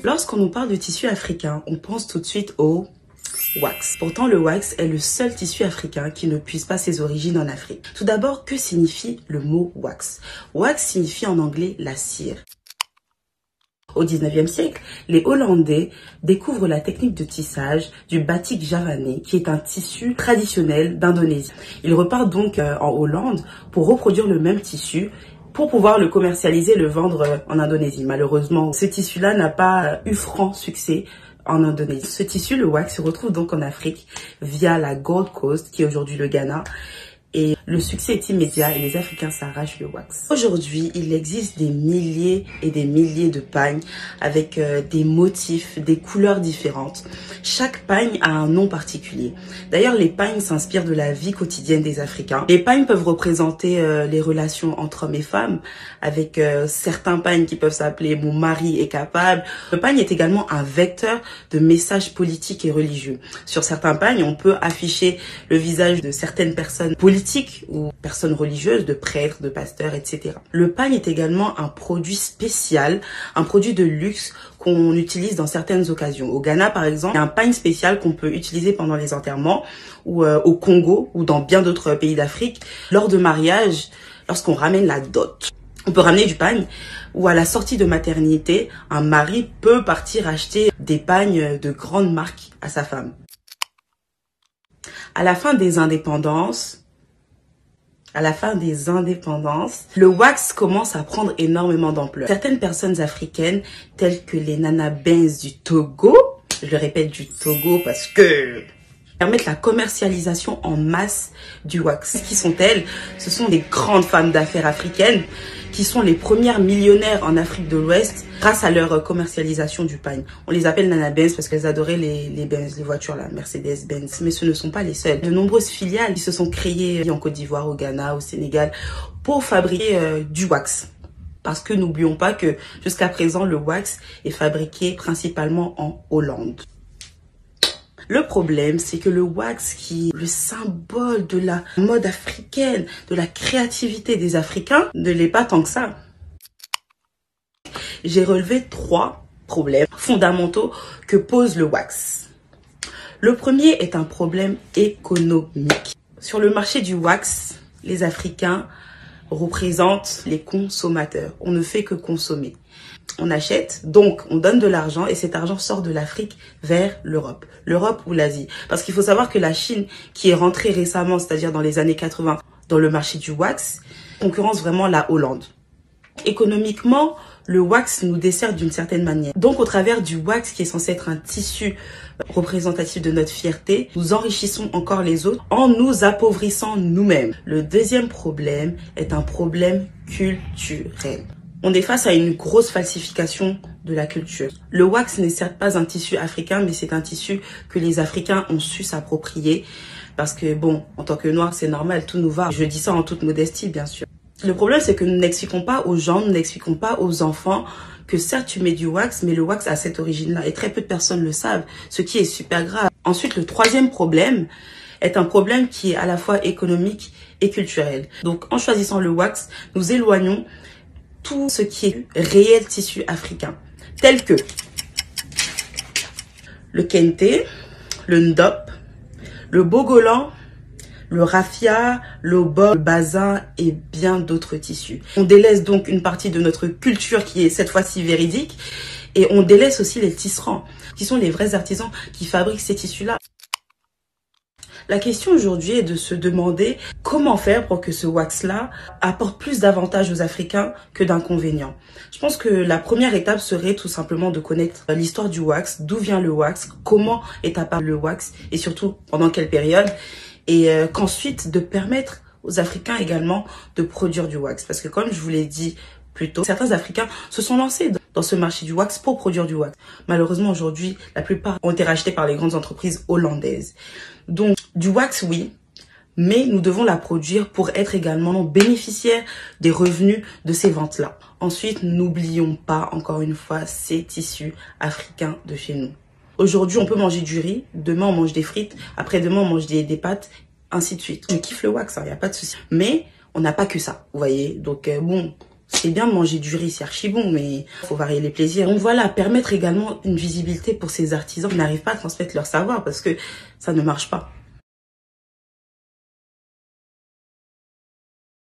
Lorsqu'on nous parle de tissu africain, on pense tout de suite au wax. Pourtant, le wax est le seul tissu africain qui ne puise pas ses origines en Afrique. Tout d'abord, que signifie le mot wax? Wax signifie en anglais la cire. Au 19e siècle, les Hollandais découvrent la technique de tissage du batik javanais, qui est un tissu traditionnel d'Indonésie. Ils repartent donc en Hollande pour reproduire le même tissu pour pouvoir le commercialiser et le vendre en Indonésie. Malheureusement, ce tissu-là n'a pas eu franc succès en Indonésie. Ce tissu, le wax, se retrouve donc en Afrique via la Gold Coast, qui est aujourd'hui le Ghana. Et le succès est immédiat et les Africains s'arrachent le wax. Aujourd'hui, il existe des milliers et des milliers de pagnes avec des motifs, des couleurs différentes. Chaque pagne a un nom particulier. D'ailleurs, les pagnes s'inspirent de la vie quotidienne des Africains. Les pagnes peuvent représenter les relations entre hommes et femmes, avec certains pagnes qui peuvent s'appeler « Mon mari est capable ». Le pagne est également un vecteur de messages politiques et religieux. Sur certains pagnes, on peut afficher le visage de certaines personnes politiques ou personnes religieuses, de prêtres, de pasteurs, etc. Le pagne est également un produit spécial, un produit de luxe qu'on utilise dans certaines occasions. Au Ghana, par exemple, il y a un pagne spécial qu'on peut utiliser pendant les enterrements, ou au Congo, ou dans bien d'autres pays d'Afrique, lors de mariage, lorsqu'on ramène la dot. On peut ramener du pagne, ou à la sortie de maternité, un mari peut partir acheter des pagnes de grandes marques à sa femme. À la fin des indépendances, le wax commence à prendre énormément d'ampleur. Certaines personnes africaines, telles que les Nana Benz du Togo, je le répète du Togo parce que permettent la commercialisation en masse du wax. Qui sont-elles? Ce sont des grandes femmes d'affaires africaines qui sont les premières millionnaires en Afrique de l'Ouest grâce à leur commercialisation du pagne. On les appelle Nana Benz parce qu'elles adoraient les Benz, les voitures là, Mercedes-Benz. Mais ce ne sont pas les seules. De nombreuses filiales qui se sont créées en Côte d'Ivoire, au Ghana, au Sénégal pour fabriquer du wax. Parce que n'oublions pas que jusqu'à présent, le wax est fabriqué principalement en Hollande. Le problème, c'est que le wax, qui est le symbole de la mode africaine, de la créativité des Africains, ne l'est pas tant que ça. J'ai relevé 3 problèmes fondamentaux que pose le wax. Le premier est un problème économique. Sur le marché du wax, les Africains représentent les consommateurs. On ne fait que consommer. On achète, donc on donne de l'argent et cet argent sort de l'Afrique vers l'Europe. L'Europe ou l'Asie. Parce qu'il faut savoir que la Chine, qui est rentrée récemment, c'est-à-dire dans les années 80, dans le marché du wax, concurrence vraiment la Hollande. Économiquement, le wax nous dessert d'une certaine manière. Donc au travers du wax, qui est censé être un tissu représentatif de notre fierté, nous enrichissons encore les autres en nous appauvrissant nous-mêmes. Le deuxième problème est un problème culturel. On est face à une grosse falsification de la culture. Le wax n'est certes pas un tissu africain, mais c'est un tissu que les Africains ont su s'approprier. Parce que bon, en tant que Noirs, c'est normal, tout nous va. Je dis ça en toute modestie, bien sûr. Le problème, c'est que nous n'expliquons pas aux gens, nous n'expliquons pas aux enfants que certes, tu mets du wax, mais le wax a cette origine-là. Et très peu de personnes le savent, ce qui est super grave. Ensuite, le troisième problème est un problème qui est à la fois économique et culturel. Donc, en choisissant le wax, nous éloignons tout ce qui est réel tissu africain, tel que le kente, le ndop, le bogolan, le raffia, le bob, le bazin et bien d'autres tissus. On délaisse donc une partie de notre culture qui est cette fois-ci véridique et on délaisse aussi les tisserands, qui sont les vrais artisans qui fabriquent ces tissus-là. La question aujourd'hui est de se demander comment faire pour que ce wax-là apporte plus d'avantages aux Africains que d'inconvénients. Je pense que la première étape serait tout simplement de connaître l'histoire du wax, d'où vient le wax, comment est apparu le wax et surtout pendant quelle période. Et qu'ensuite de permettre aux Africains également de produire du wax. Parce que comme je vous l'ai dit plus tôt, certains Africains se sont lancés dans ce marché du wax pour produire du wax. Malheureusement aujourd'hui, la plupart ont été rachetés par les grandes entreprises hollandaises. Donc du wax oui, mais nous devons la produire pour être également bénéficiaires des revenus de ces ventes-là. Ensuite, n'oublions pas encore une fois ces tissus africains de chez nous. Aujourd'hui, on peut manger du riz, demain on mange des frites, après-demain on mange des pâtes, ainsi de suite. Je kiffe le wax, il n'y a pas de souci. Mais on n'a pas que ça, vous voyez. Donc bon, C'est bien de manger du riz, c'est archi bon, mais faut varier les plaisirs. Donc voilà, permettre également une visibilité pour ces artisans qui n'arrivent pas à transmettre leur savoir parce que ça ne marche pas.